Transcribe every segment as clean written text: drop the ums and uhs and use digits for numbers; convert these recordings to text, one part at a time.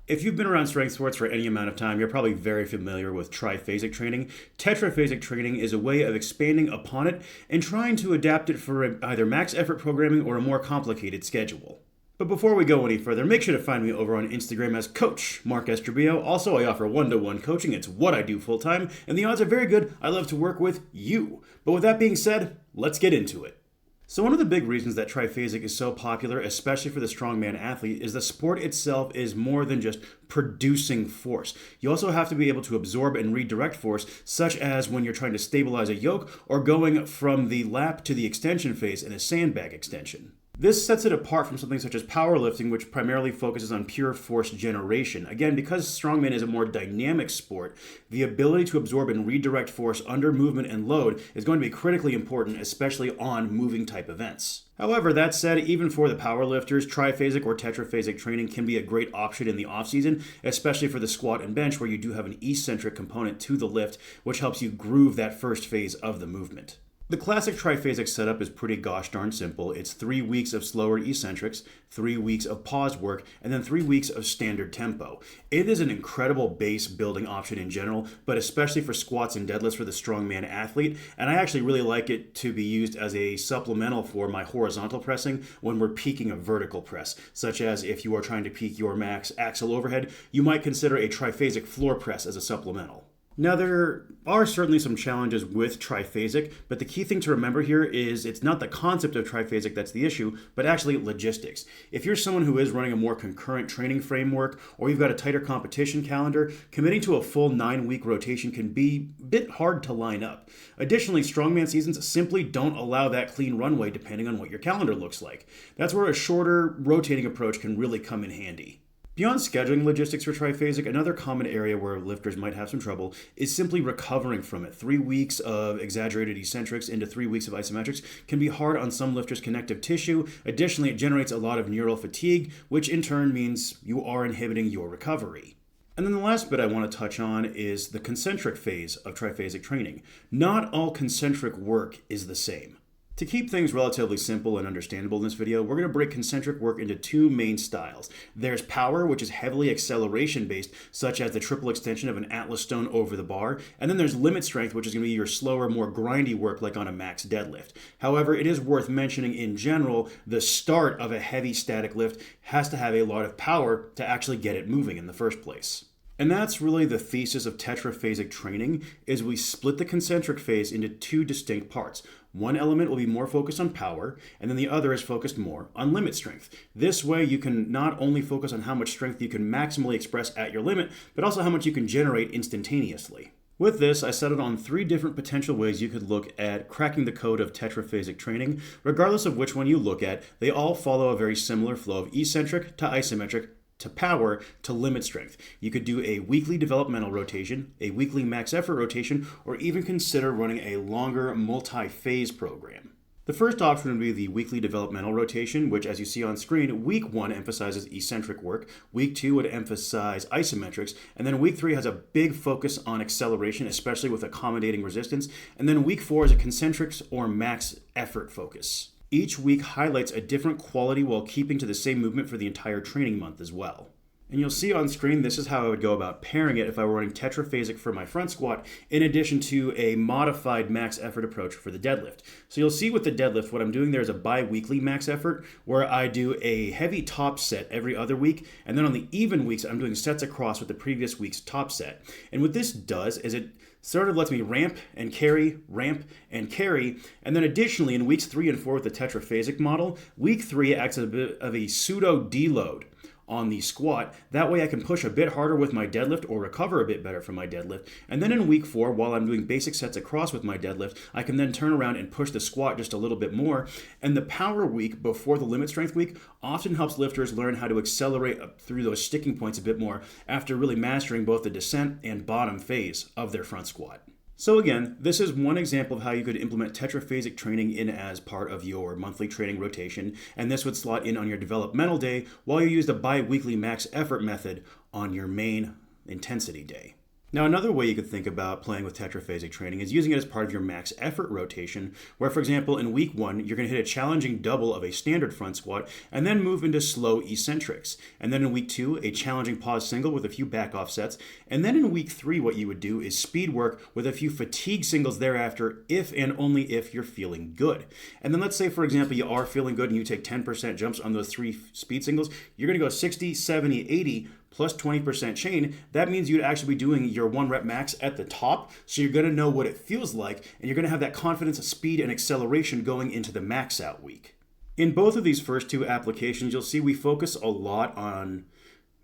If you've been around strength sports for any amount of time, you're probably very familiar with triphasic training. Tetraphasic training is a way of expanding upon it and trying to adapt it for either max effort programming or a more complicated schedule. But before we go any further, make sure to find me over on Instagram as Coach Mark Estrabio. Also, I offer one-to-one coaching. It's what I do full-time, and the odds are very good. I love to work with you. But with that being said, let's get into it. So one of the big reasons that triphasic is so popular, especially for the strongman athlete, is the sport itself is more than just producing force. You also have to be able to absorb and redirect force, such as when you're trying to stabilize a yoke or going from the lap to the extension phase in a sandbag extension. This sets it apart from something such as powerlifting, which primarily focuses on pure force generation. Again, because strongman is a more dynamic sport, the ability to absorb and redirect force under movement and load is going to be critically important, especially on moving type events. However, that said, even for the powerlifters, triphasic or tetraphasic training can be a great option in the off-season, especially for the squat and bench where you do have an eccentric component to the lift, which helps you groove that first phase of the movement. The classic triphasic setup is pretty gosh darn simple. It's 3 weeks of slower eccentrics, 3 weeks of pause work, and then 3 weeks of standard tempo. It is an incredible base building option in general, but especially for squats and deadlifts for the strongman athlete, and I actually really like it to be used as a supplemental for my horizontal pressing when we're peaking a vertical press, such as if you are trying to peak your max axle overhead, you might consider a triphasic floor press as a supplemental. Now, there are certainly some challenges with triphasic, but the key thing to remember here is it's not the concept of triphasic that's the issue, but actually logistics. If you're someone who is running a more concurrent training framework, or you've got a tighter competition calendar, committing to a full 9-week rotation can be a bit hard to line up. Additionally, strongman seasons simply don't allow that clean runway depending on what your calendar looks like. That's where a shorter rotating approach can really come in handy. Beyond scheduling logistics for triphasic, another common area where lifters might have some trouble is simply recovering from it. 3 weeks of exaggerated eccentrics into 3 weeks of isometrics can be hard on some lifters' connective tissue. Additionally, it generates a lot of neural fatigue, which in turn means you are inhibiting your recovery. And then the last bit I want to touch on is the concentric phase of triphasic training. Not all concentric work is the same. To keep things relatively simple and understandable in this video, we're going to break concentric work into 2 main styles. There's power, which is heavily acceleration based, such as the triple extension of an Atlas stone over the bar, and then there's limit strength, which is going to be your slower, more grindy work like on a max deadlift. However, it is worth mentioning in general, the start of a heavy static lift has to have a lot of power to actually get it moving in the first place. And that's really the thesis of tetraphasic training, is we split the concentric phase into 2 distinct parts. One element will be more focused on power, and then the other is focused more on limit strength. This way you can not only focus on how much strength you can maximally express at your limit, but also how much you can generate instantaneously. With this, I settled on 3 different potential ways you could look at cracking the code of tetraphasic training. Regardless of which one you look at, they all follow a very similar flow of eccentric to isometric to power to limit strength. You could do a weekly developmental rotation, a weekly max effort rotation, or even consider running a longer multi-phase program. The first option would be the weekly developmental rotation, which, as you see on screen, week 1 emphasizes eccentric work, week 2 would emphasize isometrics, and then week 3 has a big focus on acceleration, especially with accommodating resistance, and then week 4 is a concentrics or max effort focus. Each week highlights a different quality while keeping to the same movement for the entire training month as well. And you'll see on screen, this is how I would go about pairing it if I were running tetraphasic for my front squat, in addition to a modified max effort approach for the deadlift. So you'll see with the deadlift, what I'm doing there is a bi-weekly max effort, where I do a heavy top set every other week, and then on the even weeks, I'm doing sets across with the previous week's top set. And what this does is it sort of lets me ramp and carry, and then additionally in weeks 3 and 4 with the tetraphasic model, week 3 acts as a bit of a pseudo deload on the squat. That way I can push a bit harder with my deadlift or recover a bit better from my deadlift. And then in week 4, while I'm doing basic sets across with my deadlift, I can then turn around and push the squat just a little bit more. And the power week before the limit strength week often helps lifters learn how to accelerate up through those sticking points a bit more after really mastering both the descent and bottom phase of their front squat. So again, this is one example of how you could implement tetraphasic training in as part of your monthly training rotation, and this would slot in on your developmental day while you use the bi-weekly max effort method on your main intensity day. Now, another way you could think about playing with tetraphasic training is using it as part of your max effort rotation, where, for example, in week 1, you're going to hit a challenging double of a standard front squat and then move into slow eccentrics. And then in week 2, a challenging pause single with a few back offsets. And then in week 3, what you would do is speed work with a few fatigue singles thereafter, if and only if you're feeling good. And then let's say, for example, you are feeling good and you take 10% jumps on those 3 speed singles, you're going to go 60, 70, 80, plus 20% chain. That means you'd actually be doing your 1 rep max at the top, so you're going to know what it feels like, and you're going to have that confidence, speed, and acceleration going into the max out week. In both of these first 2 applications, you'll see we focus a lot on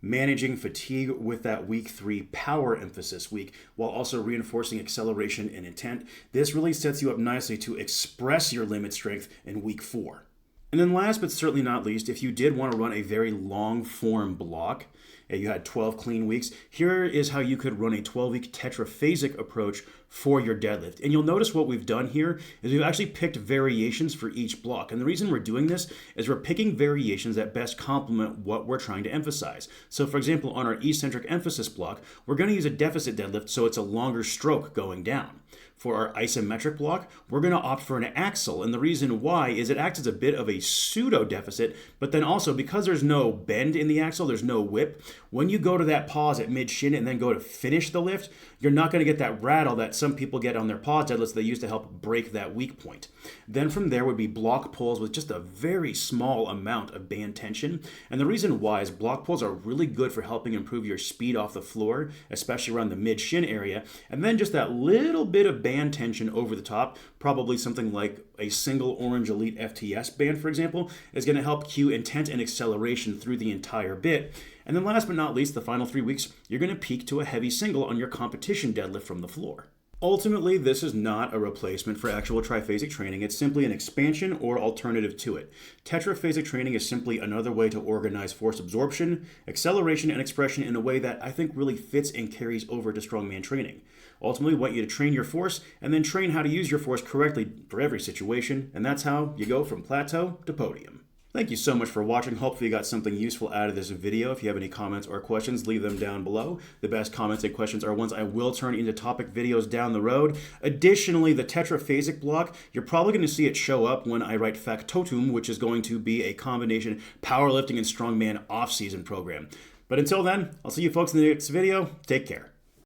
managing fatigue with that week 3 power emphasis week, while also reinforcing acceleration and intent. This really sets you up nicely to express your limit strength in week 4. And then last but certainly not least, if you did want to run a very long form block, and you had 12 clean weeks, here is how you could run a 12-week tetraphasic approach for your deadlift. And you'll notice what we've done here is we've actually picked variations for each block. And the reason we're doing this is we're picking variations that best complement what we're trying to emphasize. So for example, on our eccentric emphasis block, we're going to use a deficit deadlift, so it's a longer stroke going down. For our isometric block, we're going to opt for an axle, and the reason why is it acts as a bit of a pseudo deficit, but then also because there's no bend in the axle, there's no whip, when you go to that pause at mid shin and then go to finish the lift, you're not going to get that rattle that some people get on their pause deadlifts they use to help break that weak point. Then from there would be block pulls with just a very small amount of band tension, and the reason why is block pulls are really good for helping improve your speed off the floor, especially around the mid shin area, and then just that little bit of band tension over the top, probably something like a single Orange Elite FTS band, for example, is going to help cue intent and acceleration through the entire bit. And then last but not least, the final 3 weeks, you're going to peak to a heavy single on your competition deadlift from the floor. Ultimately, this is not a replacement for actual triphasic training. It's simply an expansion or alternative to it. Tetraphasic training is simply another way to organize force absorption, acceleration, and expression in a way that I think really fits and carries over to strongman training. Ultimately, we want you to train your force and then train how to use your force correctly for every situation, and that's how you go from plateau to podium. Thank you so much for watching. Hopefully you got something useful out of this video. If you have any comments or questions, leave them down below. The best comments and questions are ones I will turn into topic videos down the road. Additionally, the tetraphasic block, you're probably going to see it show up when I write Factotum, which is going to be a combination powerlifting and strongman off-season program. But until then, I'll see you folks in the next video. Take care.